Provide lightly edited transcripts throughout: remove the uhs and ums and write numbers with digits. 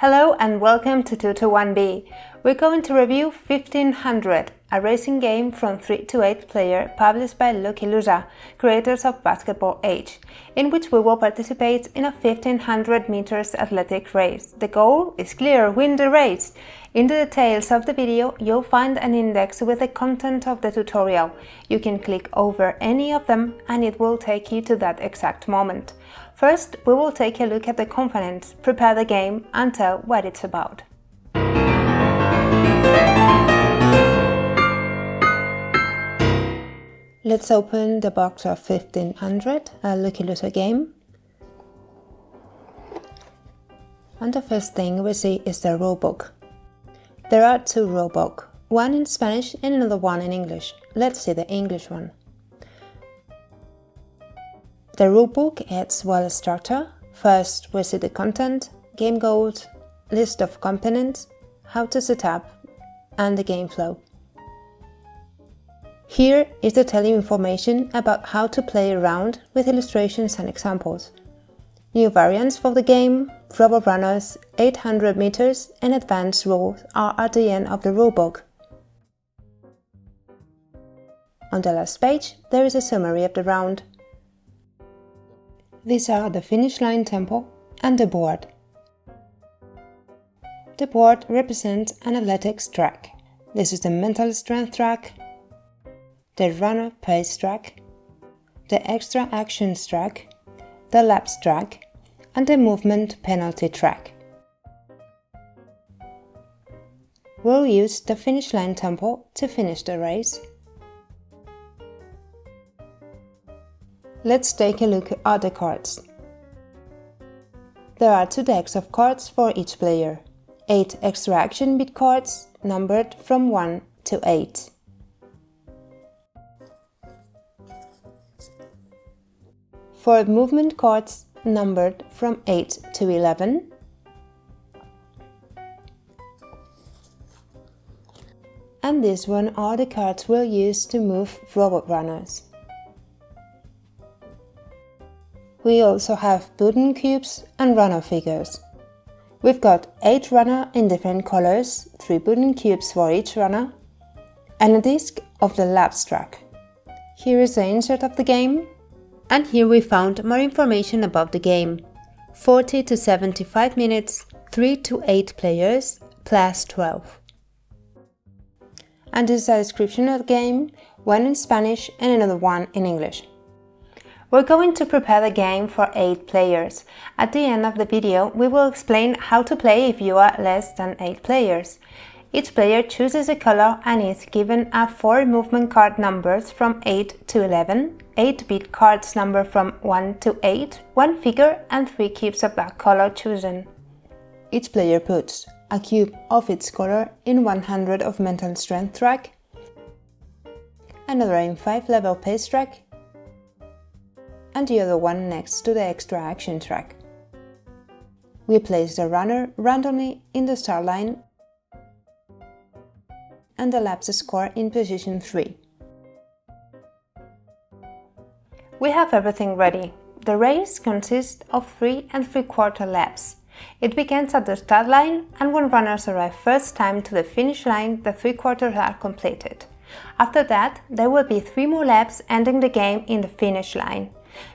Hello and welcome to 2-1B. We're going to review 1500, a racing game from 3 to 8 player published by Lucky Loser, creators of Basketball Age, in which we will participate in a 1500 meters athletic race. The goal is clear: win the race. In the details of the video, you'll find an index with the content of the tutorial. You can click over any of them and it will take you to that exact moment. First, we will take a look at the components, prepare the game, and tell what it's about. Let's open the box of 1500, a Lucky Loser game. And the first thing we see is the rulebook. There are two rulebooks, one in Spanish and another one in English. Let's see the English one. The rulebook is well structured. First, we see the content, game goals, list of components, how to set up, and the game flow. Here is the telling information about how to play around with illustrations and examples. New variants for the game, robot runners, 800 meters, and advanced rules are at the end of the rulebook. On the last page, there is a summary of the round. These are the finish line tempo and the board. The board represents an athletics track. This is the mental strength track, the runner pace track, the extra actions track, the laps track, and the movement penalty track. We'll use the finish line tempo to finish the race. Let's take a look at the cards. There are 2 decks of cards for each player, 8 extra action beat cards numbered from 1 to 8. For movement cards numbered from 8 to 11. And this one are the cards we'll use to move robot runners. We also have wooden cubes and runner figures. We've got 8 runners in different colors, 3 wooden cubes for each runner, and a disc of the laps track. Here is the insert of the game, and here we found more information about the game. 40 to 75 minutes, 3 to 8 players, plus 12. And this is a description of the game, one in Spanish and another one in English. We're going to prepare the game for 8 players. At the end of the video, we will explain how to play if you are less than 8 players. Each player chooses a color and is given a 4 movement card numbers from 8 to 11, 8 beat cards numbered from 1 to 8, 1 figure and 3 cubes of that color chosen. Each player puts a cube of its color in 100 of mental strength track, another in 5 level pace track, and the other one next to the extra action track. We place the runner randomly in the start line and the laps score in position 3. We have everything ready. The race consists of 3 3/4 laps. It begins at the start line, and when runners arrive first time to the finish line, the 3/4 are completed. After that, there will be 3 more laps ending the game in the finish line.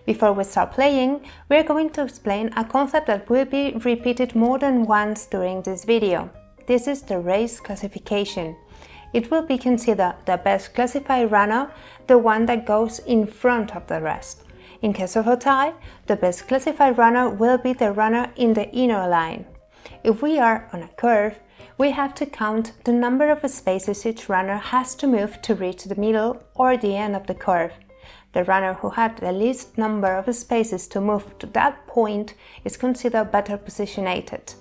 Before we start playing, we are going to explain a concept that will be repeated more than once during this video. This is the race classification. It will be considered the best classified runner, the one that goes in front of the rest. In case of a tie, the best classified runner will be the runner in the inner line. If we are on a curve, we have to count the number of spaces each runner has to move to reach the middle or the end of the curve. The runner who had the least number of spaces to move to that point is considered better positioned.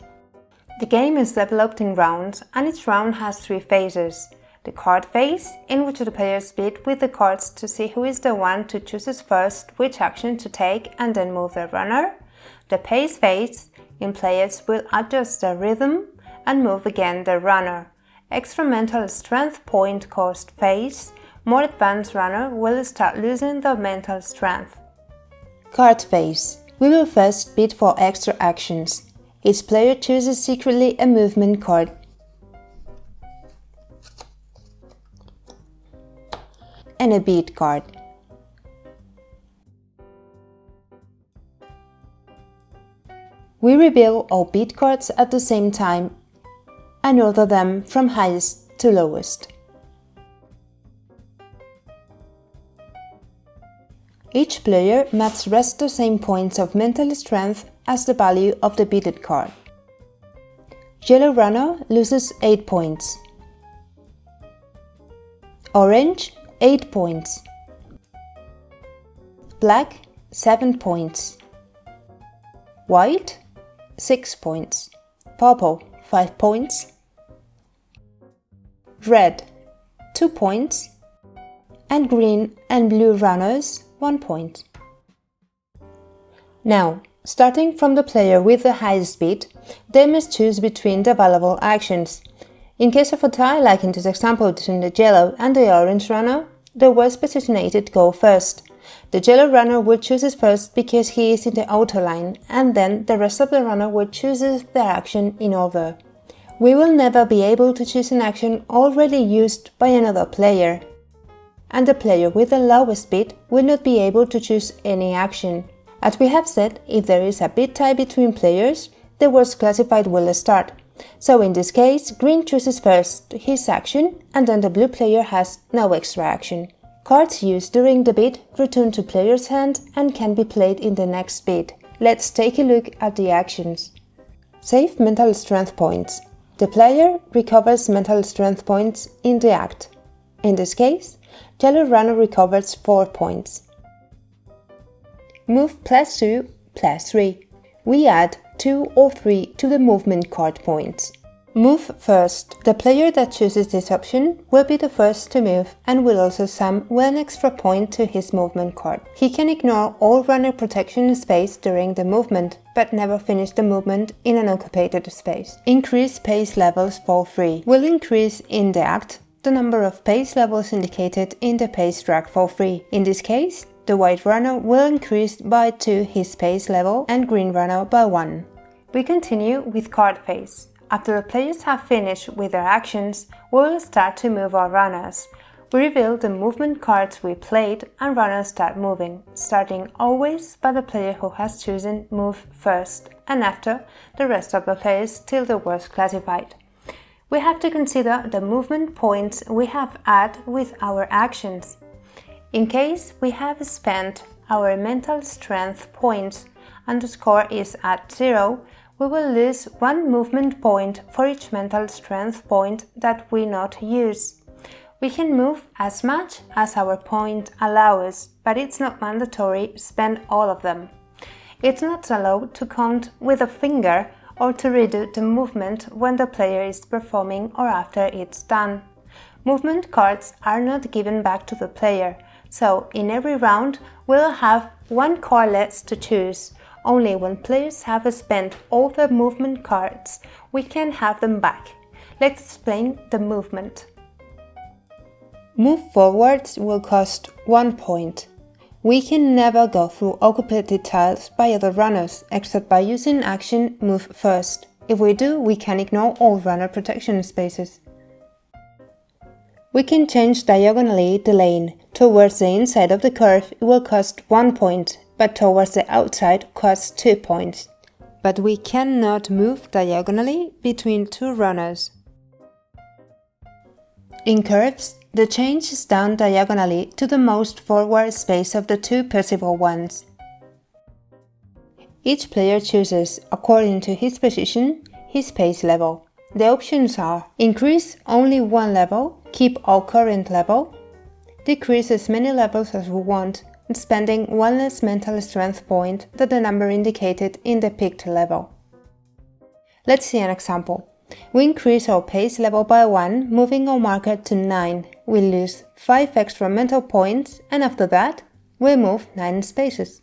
The game is developed in rounds, and each round has 3 phases. The card phase, in which the players bid with the cards to see who is the one to choose first which action to take and then move the runner. The pace phase, in players will adjust the rhythm and move again the runner. Extra mental strength point cost phase, more advanced runner will start losing the mental strength. Card phase. We will first bid for extra actions. Each player chooses secretly a movement card. And a beat card. We reveal all beat cards at the same time and order them from highest to lowest. Each player must rest the same points of mental strength as the value of the beaten card. Yellow runner loses 8 points. Orange, 8 points. Black, 7 points. White, 6 points. Purple, 5 points. Red, 2 points. And green and blue runners, 1 point. Now, starting from the player with the highest beat, they must choose between the available actions. In case of a tie, like in this example between the yellow and the orange runner, the worst positioned go first. The yellow runner will choose it first because he is in the outer line, and then the rest of the runner will choose their action in order. We will never be able to choose an action already used by another player, and the player with the lowest beat will not be able to choose any action. As we have said, if there is a beat tie between players, the worst classified will start. So in this case, green chooses first his action, and then the blue player has no extra action. Cards used during the beat return to player's hand and can be played in the next beat. Let's take a look at the actions. Save mental strength points. The player recovers mental strength points in the act. In this case, yellow runner recovers 4 points. Move +2, +3. We add 2 or 3 to the movement card points. Move first. The player that chooses this option will be the first to move and will also sum 1 extra point to his movement card. He can ignore all runner protection space during the movement, but never finish the movement in an occupied space. Increase pace levels for free. Will increase in the act the number of pace levels indicated in the pace track for free. In this case, the white runner will increase by 2 his pace level and green runner by 1. We continue with card phase. After the players have finished with their actions, we will start to move our runners. We reveal the movement cards we played and runners start moving, starting always by the player who has chosen move first, and after the rest of the players till the worst classified. We have to consider the movement points we have added with our actions. In case we have spent our mental strength points and the score is at 0, we will lose 1 movement point for each mental strength point that we not use. We can move as much as our point allows, but it's not mandatory to spend all of them. It's not allowed to count with a finger or to redo the movement when the player is performing or after it's done. Movement cards are not given back to the player, so in every round we'll have 1 card less to choose. Only when players have spent all their movement cards, we can have them back. Let's explain the movement. Move forwards will cost 1 point. We can never go through occupied tiles by other runners, except by using action move first. If we do, we can ignore all runner protection spaces. We can change diagonally the lane. Towards the inside of the curve, it will cost 1 point, but towards the outside costs 2 points. But we cannot move diagonally between 2 runners. In curves, the change is down diagonally to the most forward space of the 2 possible ones. Each player chooses, according to his position, his pace level. The options are: increase only 1 level, keep our current level, decrease as many levels as we want, spending 1 less mental strength point than the number indicated in the picked level. Let's see an example. We increase our pace level by 1, moving our marker to 9. We lose 5 extra mental points, and after that, we move 9 spaces.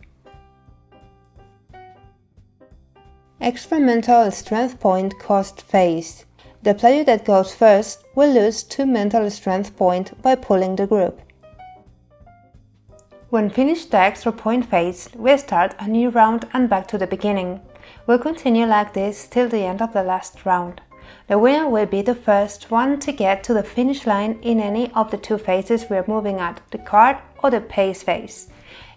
Extra mental strength point cost phase. The player that goes first will lose 2 mental strength points by pulling the group. When finished the extra point phase, we start a new round and back to the beginning. We'll continue like this till the end of the last round. The winner will be the first one to get to the finish line in any of the two phases we are moving at, the card or the pace phase.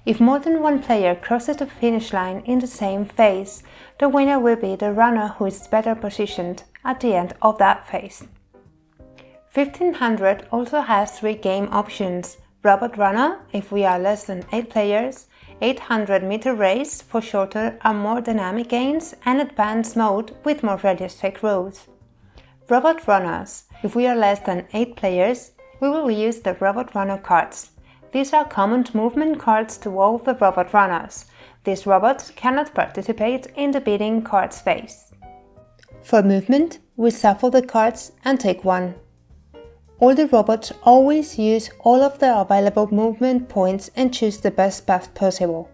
If more than one player crosses the finish line in the same phase, the winner will be the runner who is better positioned at the end of that phase. 1500 also has 3 game options: Robot Runner if we are less than 8 players, 800-meter race for shorter and more dynamic games, and Advanced mode with more realistic rules. Robot Runners if we are less than 8 players, we will use the Robot Runner cards. These are common movement cards to all the Robot Runners. These robots cannot participate in the beating cards phase. For movement, we shuffle the cards and take one. All the robots always use all of the available movement points and choose the best path possible.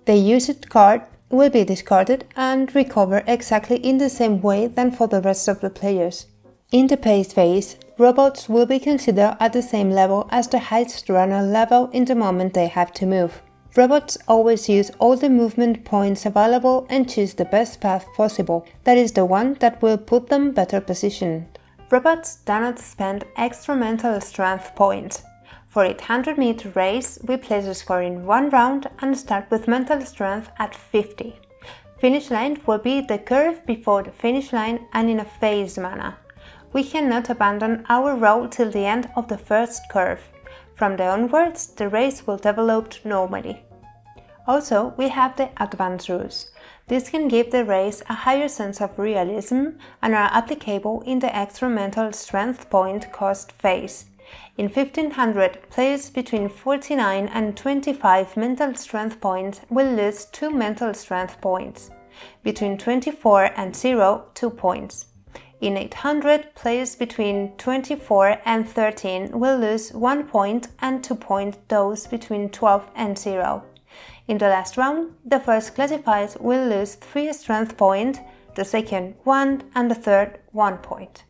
The used card will be discarded and recover exactly in the same way than for the rest of the players. In the pace phase, robots will be considered at the same level as the highest runner level in the moment they have to move. Robots always use all the movement points available and choose the best path possible, that is the one that will put them better positioned. Robots do not spend extra mental strength points. For 800-meter race, we place a score in one round and start with mental strength at 50. Finish line will be the curve before the finish line and in a phased manner. We cannot abandon our roll till the end of the first curve. From there onwards, the race will develop normally. Also, we have the advanced rules. This can give the race a higher sense of realism and are applicable in the extra mental strength point cost phase. In 1500, players between 49 and 25 mental strength points will lose 2 mental strength points. Between 24 and 0, 2 points. In 800, players between 24 and 13 will lose 1 point and 2 points those between 12 and 0. In the last round, the first classified will lose 3 strength points, the second 1 and the third 1 point.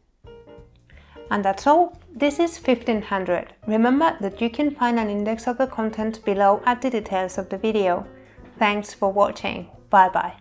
And that's all. This is 1500. Remember that you can find an index of the content below at the details of the video. Thanks for watching. Bye bye.